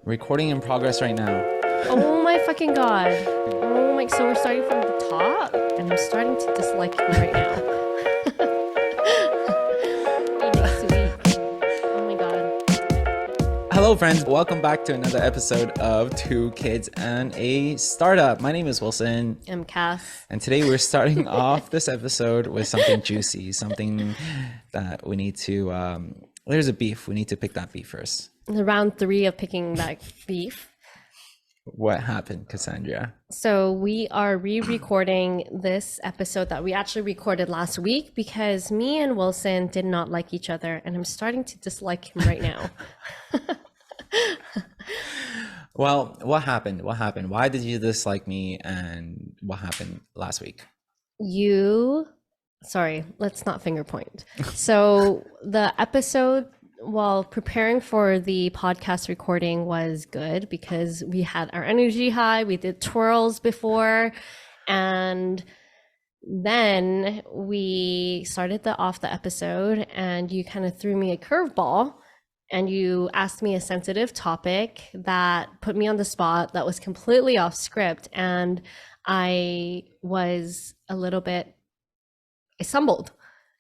Recording in progress right now. Oh my fucking god. Oh my, so we're starting from the top, and I'm starting to dislike you right now. Hey, next week. Oh my god. Hello, friends. Welcome back to another episode of Two Kids and a Startup. My name is Wilson. I'm Cass. And today we're starting off this episode with something juicy, something that we need to, there's a beef. We need to pick that beef first. The round 3 of picking that beef. What happened, Cassandra? So we are re-recording this episode that we actually recorded last week because me and Wilson did not like each other, and I'm starting to dislike him right now. Well, what happened? What happened? Why did you dislike me, and what happened last week? Sorry, let's not finger point. So the episode, while preparing for the podcast recording, was good because we had our energy high. We did twirls before, and then we started off the episode, and you kind of threw me a curveball, and you asked me a sensitive topic that put me on the spot that was completely off script, and I stumbled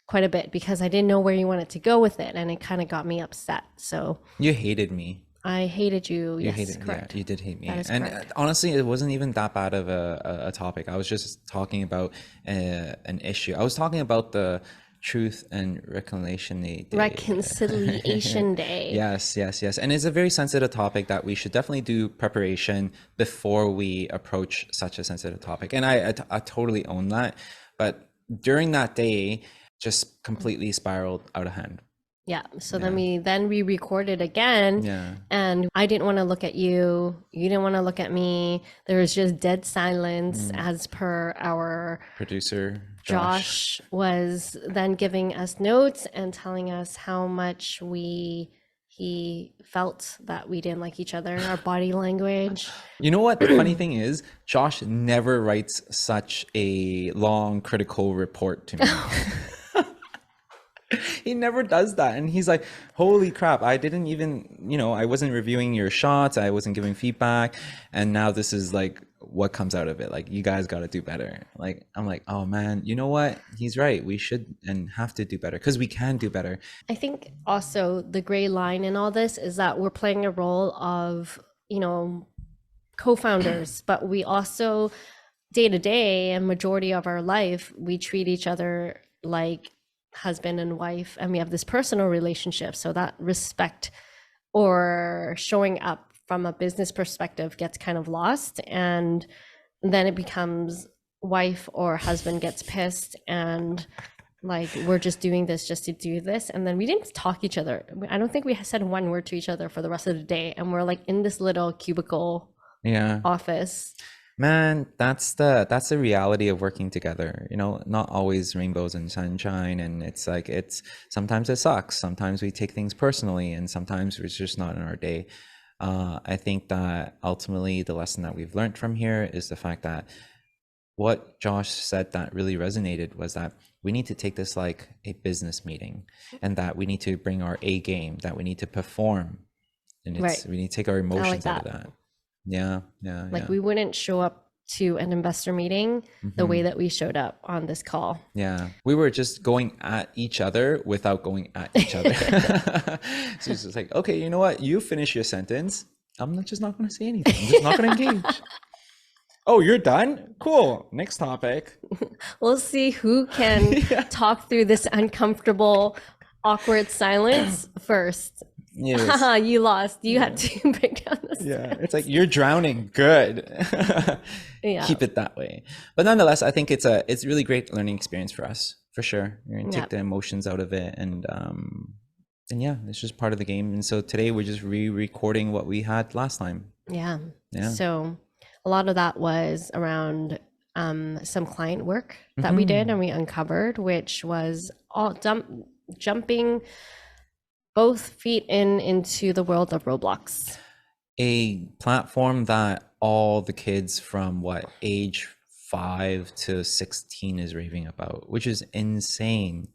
quite a bit because I didn't know where you wanted to go with it, and it kind of got me upset. So You hated me. I hated you. You Yes, hated, correct. yeah, you did hate me. That is And correct. honestly, it wasn't even that bad of a topic. I was just talking about an issue. I was talking about the Truth and Reconciliation Day. Reconciliation Day. Yes. And it's a very sensitive topic that we should definitely do preparation before we approach such a sensitive topic. And I totally own that. But during that day, just completely spiraled out of hand. Yeah. So then we re-recorded again. Yeah. And I didn't want to look at you. You didn't want to look at me. There was just dead silence as per our Producer Josh was then giving us notes and telling us how much he felt that we didn't like each other, our body language. You know what? The funny thing is, Josh never writes such a long critical report to me. He never does that. And he's like, holy crap, I didn't even, I wasn't reviewing your shots. I wasn't giving feedback. And now this is like what comes out of it. Like, you guys got to do better. Like, I'm like, oh man, you know what? He's right. We should and have to do better because we can do better. I think also the gray line in all this is that we're playing a role of, co-founders, but we also day to day and majority of our life, we treat each other like husband and wife, and we have this personal relationship. So that respect or showing up from a business perspective gets kind of lost, and then it becomes wife or husband gets pissed and like, we're just doing this just to do this. And then we didn't talk each other. I don't think we said one word to each other for the rest of the day, and we're like in this little cubicle office. Man, that's the reality of working together. Not always rainbows and sunshine, and it's like sometimes it sucks. Sometimes we take things personally, and sometimes it's just not in our day. I think that ultimately the lesson that we've learned from here is the fact that what Josh said that really resonated was that we need to take this like a business meeting, and that we need to bring our A game, that we need to perform, and we need to take our emotions out of that. Yeah. Like, we wouldn't show up to an investor meeting the way that we showed up on this call. Yeah. We were just going at each other without going at each other. So it's just like, okay, you know what? You finish your sentence. I'm just not going to say anything. I'm just not going to engage. Oh, you're done? Cool. Next topic. We'll see who can talk through this uncomfortable, awkward silence first. Yes. You lost. You had to break down this. Yeah, it's like, you're drowning. Good. Keep it that way. But nonetheless, I think it's a really great learning experience for us, for sure. You're gonna take the emotions out of it, and yeah, it's just part of the game. And so today we're just re-recording what we had last time. Yeah. So a lot of that was around some client work that we did and we uncovered, which was all jumping both feet into the world of Roblox. A platform that all the kids from age 5 to 16 is raving about, which is insane.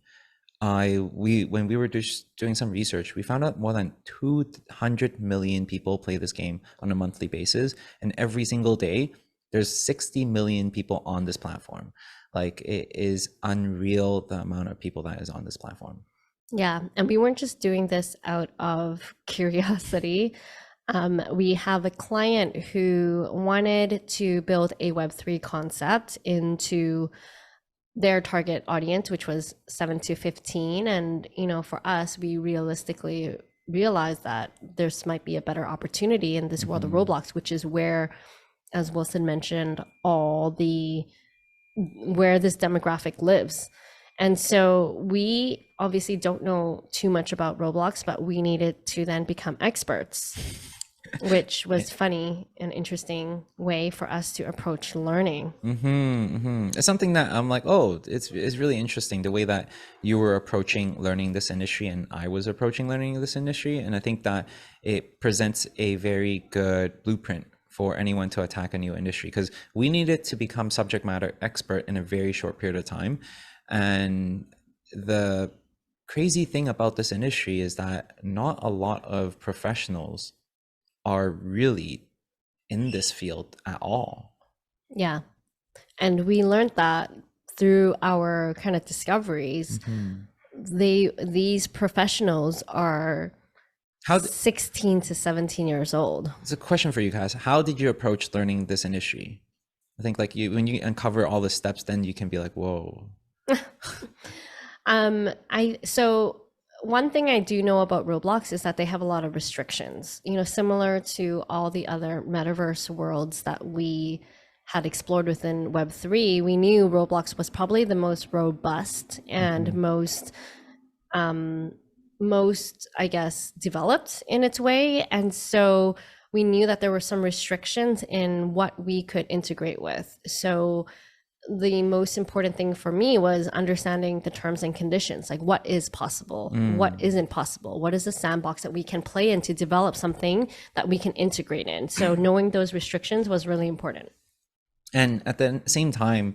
When we were just doing some research, we found out more than 200 million people play this game on a monthly basis, and every single day there's 60 million people on this platform. Like, it is unreal the amount of people that is on this platform. Yeah, and we weren't just doing this out of curiosity. We have a client who wanted to build a Web3 concept into their target audience, which was 7 to 15. And, for us, we realistically realized that this might be a better opportunity in this world of Roblox, which is where, as Wilson mentioned, where this demographic lives. And so we obviously don't know too much about Roblox, but we needed to then become experts, which was funny and interesting way for us to approach learning. It's something that I'm like, oh, it's really interesting the way that you were approaching learning this industry and I was approaching learning this industry. And I think that it presents a very good blueprint for anyone to attack a new industry, because we needed to become subject matter expert in a very short period of time. And the crazy thing about this industry is that not a lot of professionals are really in this field at all. Yeah. And we learned that through our kind of discoveries. These professionals are How 16 to 17 years old. It's a question for you guys. How did you approach learning this industry? I think like when you uncover all the steps, then you can be like, whoa. So one thing I do know about Roblox is that they have a lot of restrictions, similar to all the other metaverse worlds that we had explored within Web3. We knew Roblox was probably the most robust and most, I guess, developed in its way. And so we knew that there were some restrictions in what we could integrate with. So the most important thing for me was understanding the terms and conditions, like what is possible, what isn't possible, what is a sandbox that we can play in to develop something that we can integrate in. So knowing those restrictions was really important. And at the same time,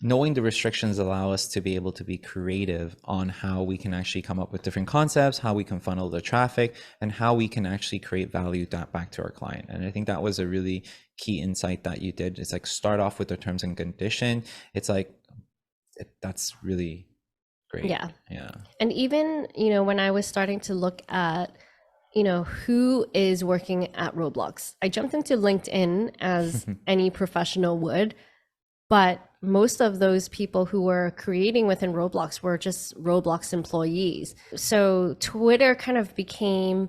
knowing the restrictions allow us to be able to be creative on how we can actually come up with different concepts, how we can funnel the traffic, and how we can actually create value back to our client. And I think that was a really key insight that you did. It's like, start off with the terms and condition. It's like, that's really great. Yeah. Yeah. And even, when I was starting to look at, who is working at Roblox, I jumped into LinkedIn as any professional would, but most of those people who were creating within Roblox were just Roblox employees. So Twitter kind of became,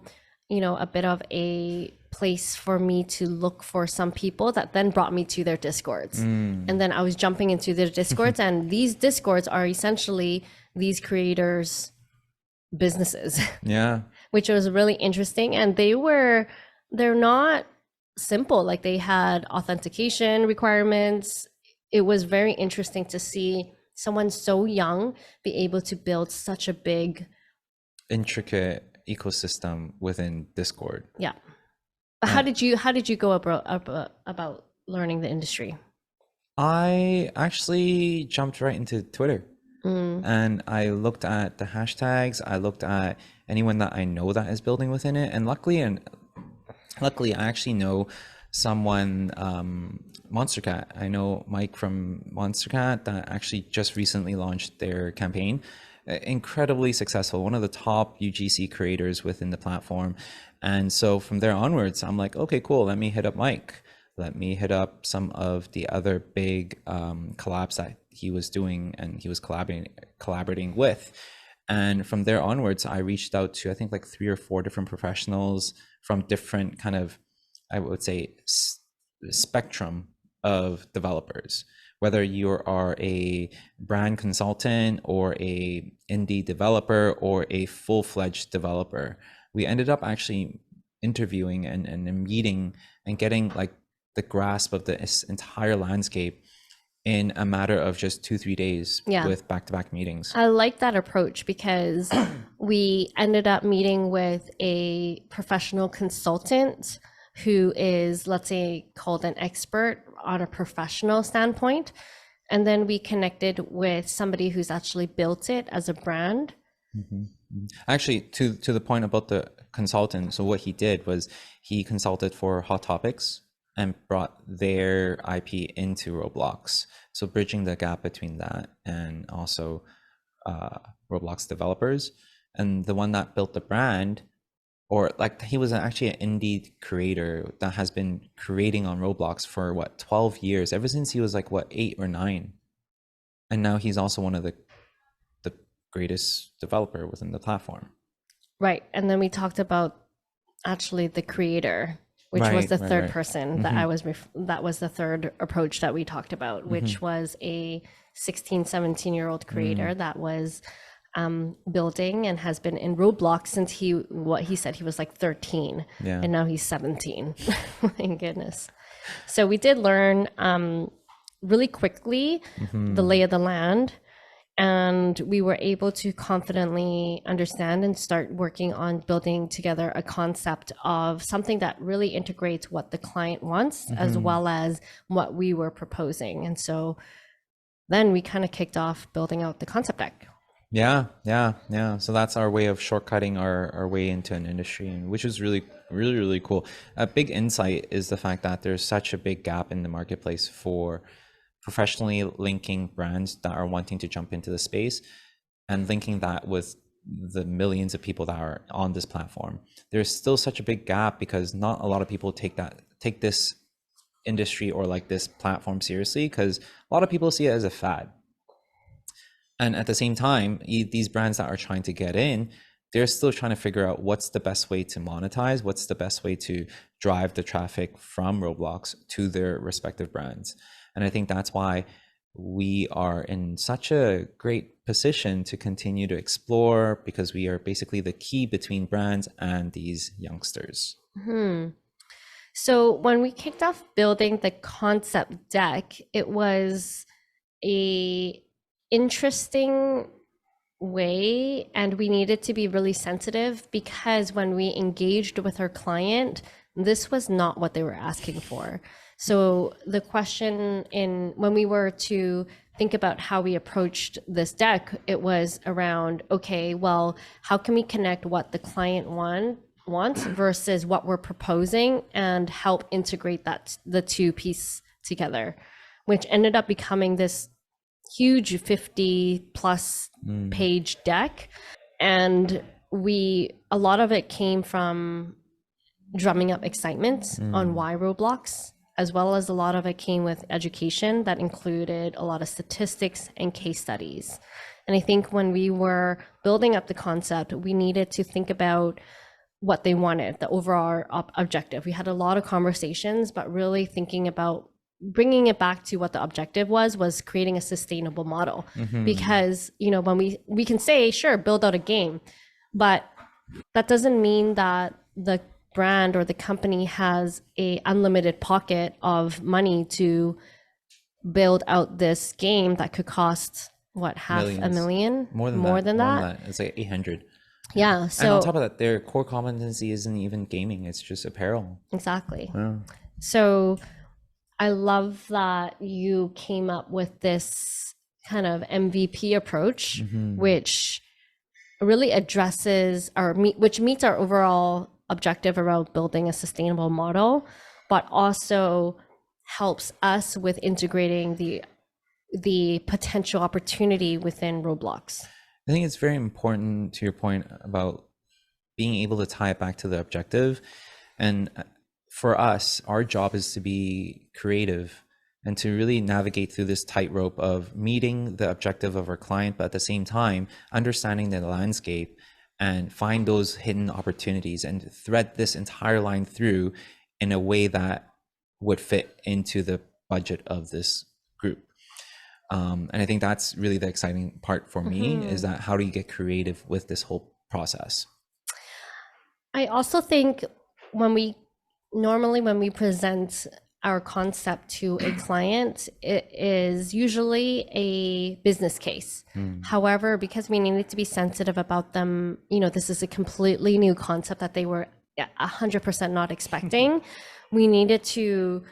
a bit of a place for me to look for some people that then brought me to their Discords. And then I was jumping into their Discords, and these Discords are essentially these creators' businesses. Yeah. Which was really interesting. And they're not simple. Like, they had authentication requirements. It was very interesting to see someone so young be able to build such a big, intricate ecosystem within Discord. Yeah. But how did you go about learning the industry? I actually jumped right into Twitter. And I looked at the hashtags. I looked at anyone that I know that is building within it. And luckily, I actually know someone, Monstercat. I know Mike from Monstercat that actually just recently launched their campaign. Incredibly successful, one of the top UGC creators within the platform. And so from there onwards, I'm like, okay, cool. Let me hit up Mike. Let me hit up some of the other big collabs that he was doing and he was collaborating with. And from there onwards, I reached out to, I think, like 3 or 4 different professionals from different kind of, I would say, spectrum of developers. Whether you are a brand consultant or a indie developer or a full-fledged developer, we ended up actually interviewing and meeting and getting like the grasp of this entire landscape in a matter of just 2-3 days. Yeah. With back-to-back meetings. I like that approach because we ended up meeting with a professional consultant who is, let's say, called an expert on a professional standpoint. And then we connected with somebody who's actually built it as a brand. Actually, to the point about the consultant, so what he did was he consulted for Hot Topics and brought their IP into Roblox. So bridging the gap between that and also Roblox developers. And the one that built the brand, or like he was actually an indie creator that has been creating on Roblox for what, 12 years, ever since he was like what, 8 or 9. And now he's also one of the greatest developer within the platform. Right. And then we talked about actually the creator, which was Right, the right, third right. person that that was the third approach that we talked about, which was a 16, 17-year-old creator that was building and has been in Roblox since what he said, he was like 13 Yeah. and now he's 17. My goodness. So we did learn really quickly the lay of the land, and we were able to confidently understand and start working on building together a concept of something that really integrates what the client wants as well as what we were proposing. And so then we kind of kicked off building out the concept deck. Yeah, yeah, yeah. So that's our way of shortcutting our way into an industry, and which is really, really, really cool. A big insight is the fact that there's such a big gap in the marketplace for professionally linking brands that are wanting to jump into the space and linking that with the millions of people that are on this platform. There's still such a big gap because not a lot of people take this industry or like this platform seriously, because a lot of people see it as a fad. And at the same time, these brands that are trying to get in, they're still trying to figure out what's the best way to monetize, what's the best way to drive the traffic from Roblox to their respective brands. And I think that's why we are in such a great position to continue to explore, because we are basically the key between brands and these youngsters. So when we kicked off building the concept deck, it was a interesting way, and we needed to be really sensitive because when we engaged with our client, this was not what they were asking for. So the question in when we were to think about how we approached this deck, it was around, okay, well, how can we connect what the client wants versus what we're proposing and help integrate the two pieces together, which ended up becoming this huge 50 plus page deck. And a lot of it came from drumming up excitement on why Roblox, as well as a lot of it came with education that included a lot of statistics and case studies. And I think when we were building up the concept, we needed to think about what they wanted, the overall objective. We had a lot of conversations, but really thinking about bringing it back to what the objective was creating a sustainable model. Because, when we can say, sure, build out a game, but that doesn't mean that the brand or the company has a unlimited pocket of money to build out this game that could cost what, half a Millions. million, More than more that. than More than that. that. It's like 800. Yeah, And on so top of that, their core competency isn't even gaming, it's just apparel. exactly. Yeah. So I love that you came up with this kind of MVP approach, which really addresses which meets our overall objective around building a sustainable model, but also helps us with integrating the potential opportunity within Roblox. I think it's very important to your point about being able to tie it back to the objective. And for us, our job is to be creative and to really navigate through this tightrope of meeting the objective of our client, but at the same time, understanding the landscape and find those hidden opportunities and thread this entire line through in a way that would fit into the budget of this group. And I think that's really the exciting part for me, is that how do you get creative with this whole process? I also think when we present our concept to a client, it is usually a business case. However, because we needed to be sensitive about them, this is a completely new concept that they were 100% not expecting. We needed to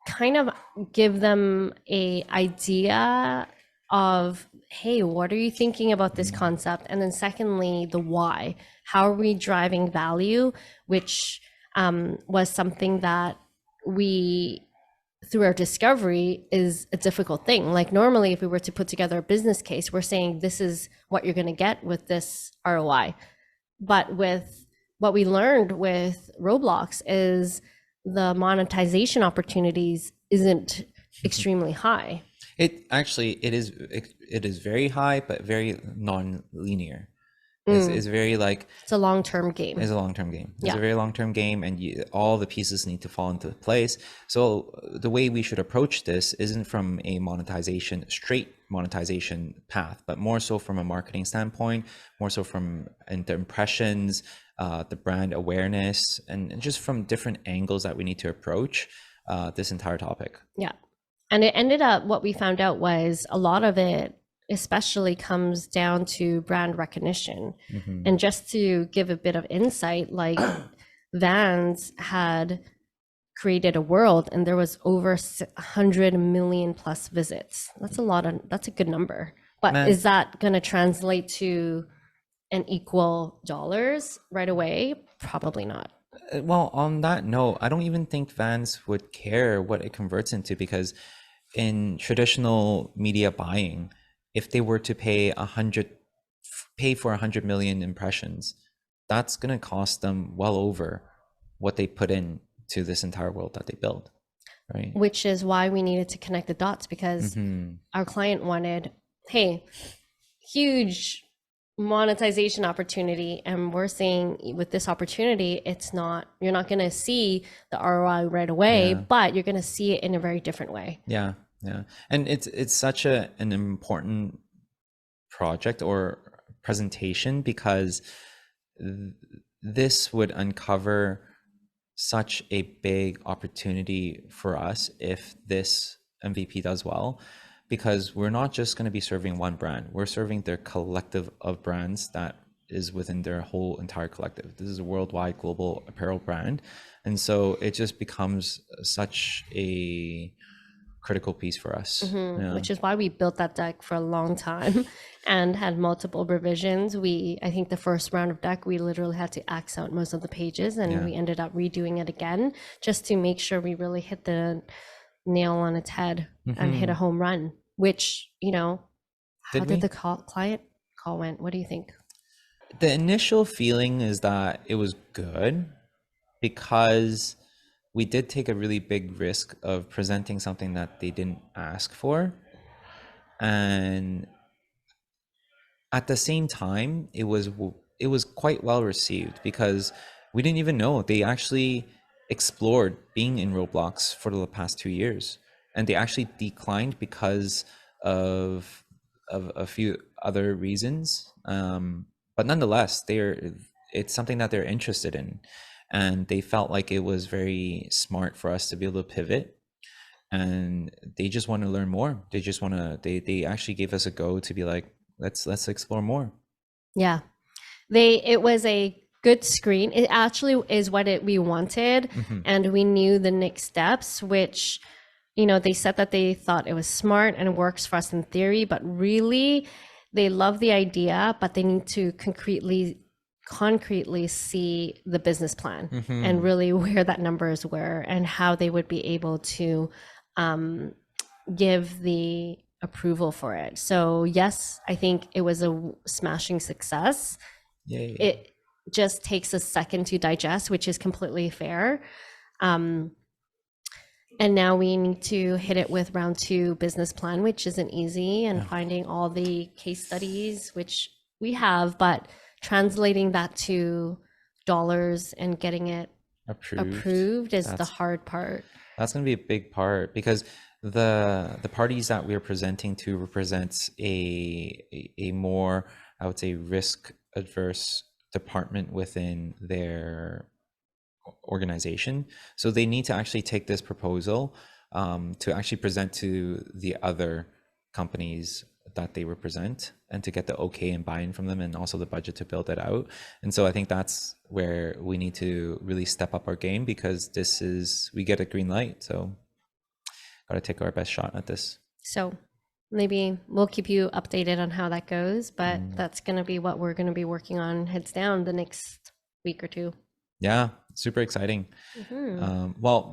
kind of give them a idea of, hey, what are you thinking about this Mm, concept? And then secondly, the why. How are we driving value? Which was something that we, through our discovery, is a difficult thing. Like normally, if we were to put together a business case, we're saying this is what you're going to get with this ROI. But with what we learned with Roblox is the monetization opportunities isn't extremely high. it actually it is very high, but very non-linear. Is Mm, very like it's a long-term game. is a long-term game. It's a Yeah. very long-term game, and all the pieces need to fall into place. So the way we should approach this isn't from a straight monetization path, but more so from a marketing standpoint, more so from the impressions, the brand awareness, and just from different angles that we need to approach this entire topic. Yeah. And it ended up, what we found out was a lot of it, especially comes down to brand recognition. Hmm. And just to give a bit of insight, like Vans had created a world and there was over 100 million plus visits. That's a lot of, that's a good number. But Man, is that going to translate to an equal dollars right away? Probably not. well, on that note, I don't even think Vans would care what it converts into because in traditional media buying, if they were to pay for 100 million impressions, that's gonna cost them well over what they put in to this entire world that they build, right? Which is why we needed to connect the dots because Mm-hmm. our client wanted, hey, huge monetization opportunity. And we're saying with this opportunity, it's not, you're not going to see the ROI right away, Yeah, but you're going to see it in a very different way. yeah, yeah. And it's such an important project or presentation because th- this would uncover such a big opportunity for us if this MVP does well, because we're not just going to be serving one brand, we're serving their collective of brands that is within their whole entire collective. This is a worldwide global apparel brand. And so it just becomes such a critical piece for us. Yeah. Which is why we built that deck for a long time and had multiple revisions. I think the first round of deck, we literally had to X out most of the pages and Yeah. we ended up redoing it again just to make sure we really hit the nail on its head and hit a Hmm. home run, which, how Did did we? the client call went? What do you think? The initial feeling is that it was good because we did take a really big risk of presenting something that they didn't ask for. And at the same time, it was quite well received because we didn't even know they actually explored being in Roblox for the past 2 years, and they actually declined because of a few other reasons. But nonetheless, it's something that they're interested in, and they felt like it was very smart for us to be able to pivot, and they just want to learn more. They just want to they actually gave us a go to be like, let's explore more. Yeah. It was a good screen. It actually is what we wanted. Hmm. And we knew the next steps, which, they said that they thought it was smart and it works for us in theory, but really they love the idea, but they need to concretely see the business plan and Hmm. really where that numbers were and how they would be able to um, give the approval for it. So yes, I think it was a smashing success. Yay. It just takes a second to digest, which is completely fair. Um, and now we need to hit it with round two business plan, which isn't easy, and Yeah. finding all the case studies, which we have, but translating that to dollars and getting it Approved. approved is the That's hard part. that's going to be a big part because the parties that we are presenting to represents a more, I would say, risk adverse department within their organization. So they need to actually take this proposal to actually present to the other companies that they represent and to get the okay and buy-in from them and also the budget to build it out. And so I think that's where we need to really step up our game because we get a green light. So got to take our best shot at this. So Maybe we'll keep you updated on how that goes, but Mm. that's going to be what we're going to be working on heads down the next week or two. Yeah, super exciting. Hmm. Well,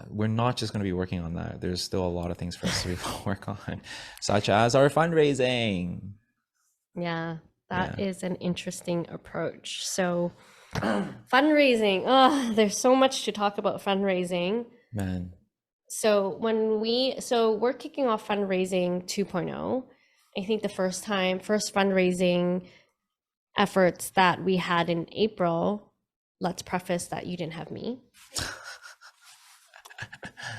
we're not just going to be working on that. There's still a lot of things for us to work on, such as our fundraising. Yeah, that Yeah, is an interesting approach. So, fundraising. Oh, there's so much to talk about fundraising. man. So we're kicking off fundraising 2.0. I think the first fundraising efforts that we had in April, let's preface that you didn't have me.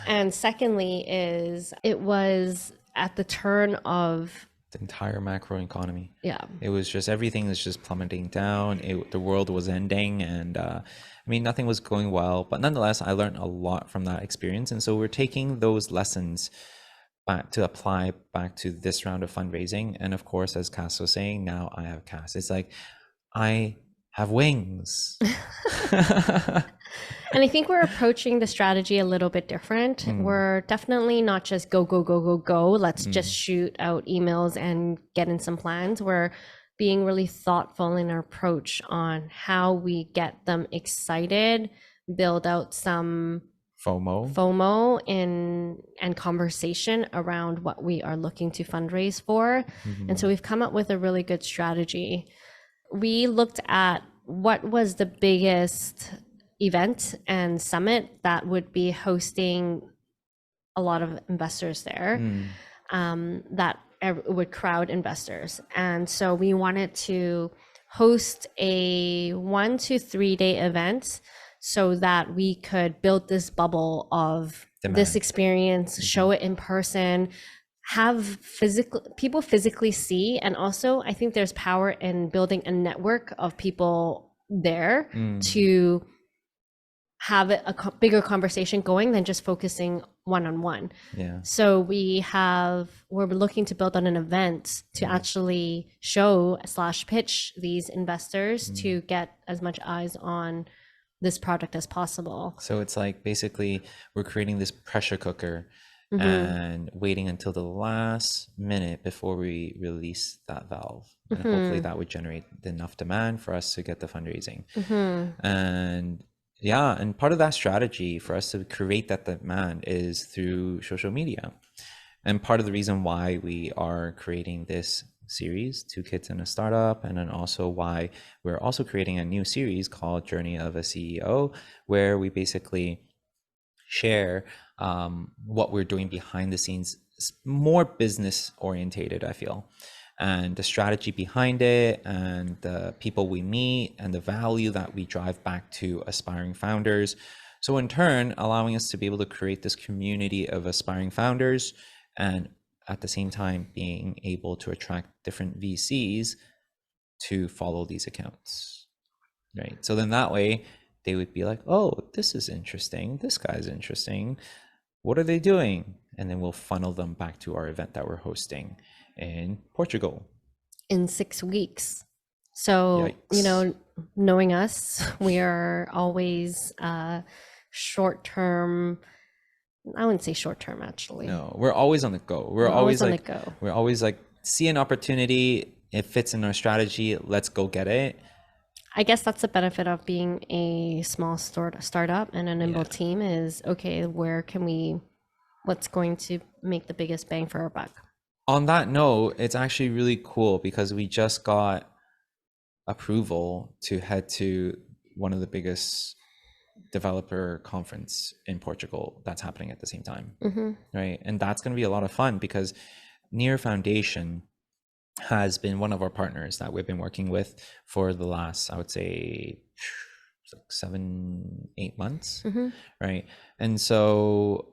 And secondly is it was at the turn of, The entire macro economy. yeah. It was just everything is just plummeting down. The world was ending, and I mean nothing was going well. But nonetheless, I learned a lot from that experience, and so we're taking those lessons back to apply back to this round of fundraising. And of course, as Cass was saying, now I have Cass. It's like I have wings. And I think we're approaching the strategy a little bit different. Mm, We're definitely not just go, go, go, go, go. Let's just mm, shoot out emails and get in some plans. We're being really thoughtful in our approach on how we get them excited, build out some FOMO. FOMO and conversation around what we are looking to fundraise for. And so Mhm. we've come up with a really good strategy. We looked at what was the biggest event and summit that would be hosting a lot of investors there, Mm, that would crowd investors. And so we wanted to host a 1 to 3 day event so that we could build this bubble of this demand. experience, Mhm. show it in person, have physical people physically see. And also I think there's power in building a network of people there Mm, to have a bigger conversation going than just focusing one on one. yeah. So we're looking to build on an event to Mm, actually show slash pitch these investors mm. to get as much eyes on this product as possible. So it's like basically we're creating this pressure cooker Hmm. and waiting until the last minute before we release that valve. And hopefully Hmm. that would generate enough demand for us to get the fundraising. Hmm. And yeah, and part of that strategy for us to create that demand is through social media. And part of the reason why we are creating this series, Two Kids in a Startup, and then also why we're also creating a new series called Journey of a CEO, where we basically share what we're doing behind the scenes, more business orientated, I feel, and the strategy behind it, and the people we meet, and the value that we drive back to aspiring founders. So, in turn, allowing us to be able to create this community of aspiring founders, and at the same time, being able to attract different VCs to follow these accounts, right? So then that way they would be like, oh, this is interesting. This guy's interesting. What are they doing? And then we'll funnel them back to our event that we're hosting in Portugal. In 6 weeks. So, Yikes. knowing us, we are always short term. I wouldn't say short term, actually. No, we're always on the go. We're always on the go. We're always like, see an opportunity. It fits in our strategy. Let's go get it. I guess that's the benefit of being a small startup and a nimble Yeah. team is okay, what's going to make the biggest bang for our buck? On that note, it's actually really cool because we just got approval to head to one of the biggest developer conference in Portugal that's happening at the same time, Mm-hmm. right? And that's going to be a lot of fun because Near Foundation has been one of our partners that we've been working with for the last, I would say, like 7, 8 months, Mm-hmm. right? And so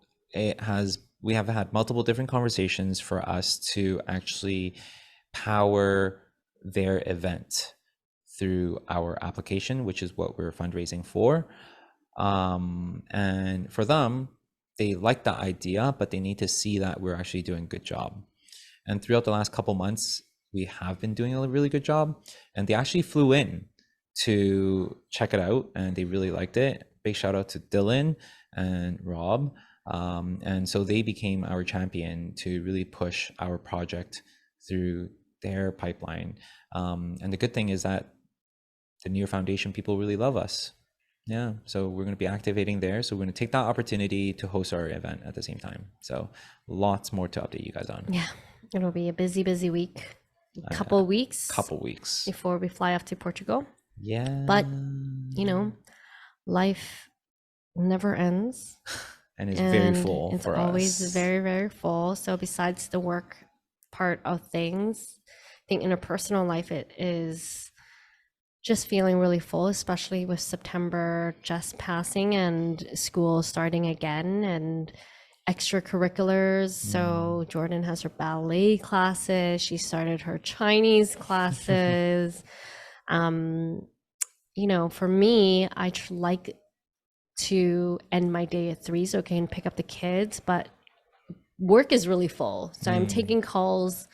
we have had multiple different conversations for us to actually power their event through our application, which is what we're fundraising for. And for them, they like the idea, but they need to see that we're actually doing a good job. And throughout the last couple months, we have been doing a really good job. And they actually flew in to check it out and they really liked it. Big shout out to Dylan and Rob. And so they became our champion to really push our project through their pipeline. And the good thing is that the Neo Foundation people really love us. Yeah, so we're going to be activating there. So we're going to take that opportunity to host our event at the same time. So lots more to update you guys on. Yeah, it'll be a busy, busy week. A couple weeks before we fly off to Portugal. Yeah. But, you know, life never ends. And it's very full it's for always us. very, very full. So besides the work part of things, I think in a personal life, it is just feeling really full, especially with September just passing and school starting again and extracurriculars. So Jordan has her ballet classes. She started her Chinese classes. You know, for me, I like to end my day at 3 so I can pick up the kids, but work is really full. So I'm taking calls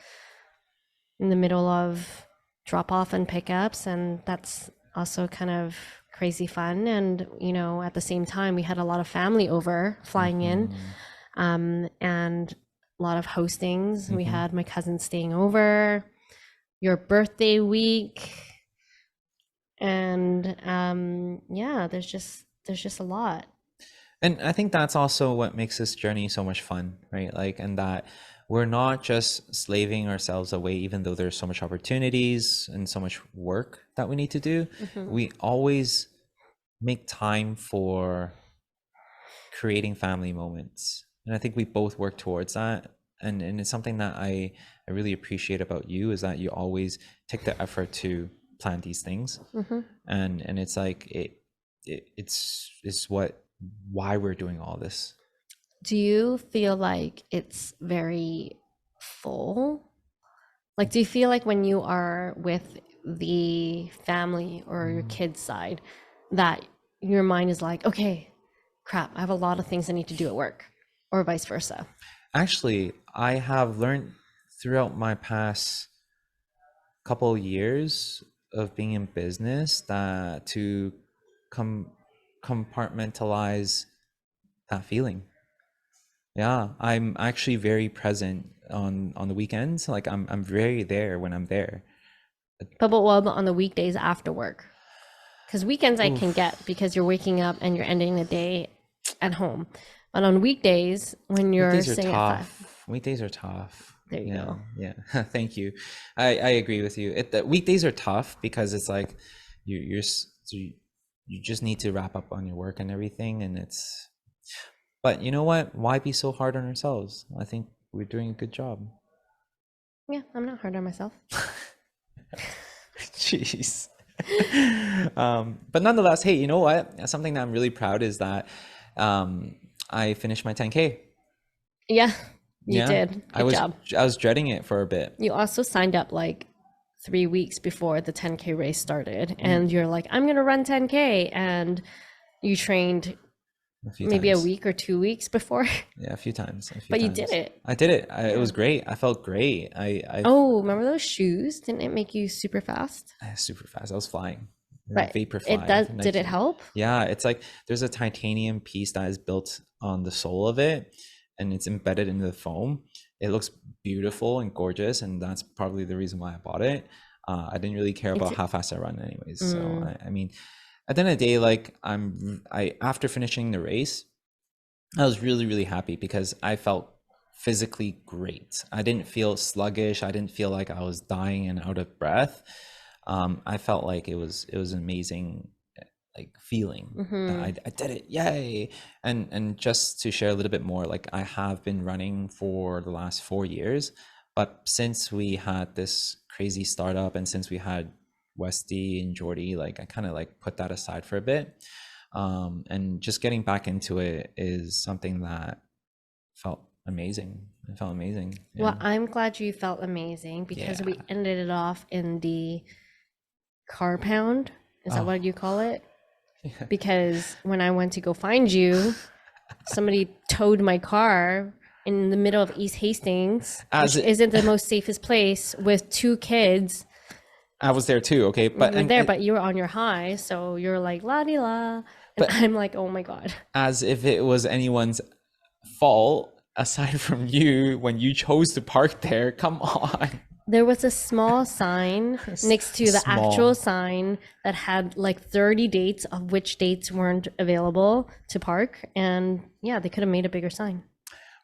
in the middle of drop off and pickups, and that's also kind of crazy fun. And you know, at the same time, we had a lot of family over flying in, and a lot of hostings. We had my cousin staying over, your birthday week, and yeah, there's just a lot. And I think that's also what makes this journey so much fun, right? Like, and that we're not just slaving ourselves away, even though there's so much opportunities and so much work that we need to do. We always make time for creating family moments. And I think we both work towards that. And it's something that I really appreciate about you, is that you always take the effort to plan these things. And it's like, it's why we're doing all this. Do you feel like it's very full? Like, do you feel like when you are with the family or your kids' side, that your mind is like, okay, crap, I have a lot of things I need to do at work, or vice versa? Actually, I have learned throughout my past couple years of being in business that to compartmentalize that feeling. Yeah, I'm actually very present on the weekends. Like I'm very there when I'm there. But what about on the weekdays after work? Because weekends I can get because you're waking up and you're ending the day at home. But on weekdays, when you're Weekdays are staying at 5, tough. Weekdays are tough. there you go. Yeah. Thank you. I agree with you. The weekdays are tough because it's like you just need to wrap up on your work and everything, and it's. But you know what? Why be so hard on ourselves? I think we're doing a good job. Yeah, I'm not hard on myself. Jeez. But nonetheless, hey, you know what? Something that I'm really proud is that I finished my 10K. Yeah, you Yeah, did. Good job. I was dreading it for a bit. You also signed up like 3 weeks before the 10K race started, and you're like, I'm gonna run 10K, and you trained maybe a week or 2 weeks before. Yeah, a few times. But you did it. I did it. It was great. I felt great. Oh, remember those shoes? Didn't it make you super fast? Super fast. I was flying. But Vapor it fly. does. Did it help? Yeah, it's like there's a titanium piece that is built on the sole of it, and it's embedded into the foam. It looks beautiful and gorgeous, and that's probably the reason why I bought it. I didn't really care about how fast I run, anyways. So I mean, at the end of the day, like after finishing the race, I was really, really happy because I felt physically great. I didn't feel sluggish. I didn't feel like I was dying and out of breath. I felt like it was an amazing like feeling that I did it, yay. And just to share a little bit more, like I have been running for the last 4 years, but since we had this crazy startup and since we had Westy and Jordy, like I kind of like put that aside for a bit. And just getting back into it is something that felt amazing. It felt amazing. Yeah. Well, I'm glad you felt amazing because we ended it off in the car pound. Is that what you call it? Yeah. Because when I went to go find you, somebody towed my car in the middle of East Hastings, which isn't the most safest place, with 2 kids. I was there too, okay, but you were there, but you were on your high, so you're like la di la. And But I'm like, oh my God. as if it was anyone's fault aside from you when you chose to park there. Come on. There was a small sign next to the actual Small. sign that had like 30 dates, of which dates weren't available to park. And yeah, they could have made a bigger sign.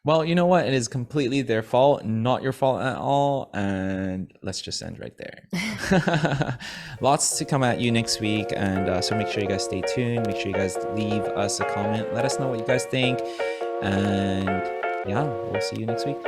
Well, you know what? It is completely their fault, not your fault at all. And let's just end right there. Lots to come at you next week. And so make sure you guys stay tuned. Make sure you guys leave us a comment. Let us know what you guys think. And yeah, we'll see you next week.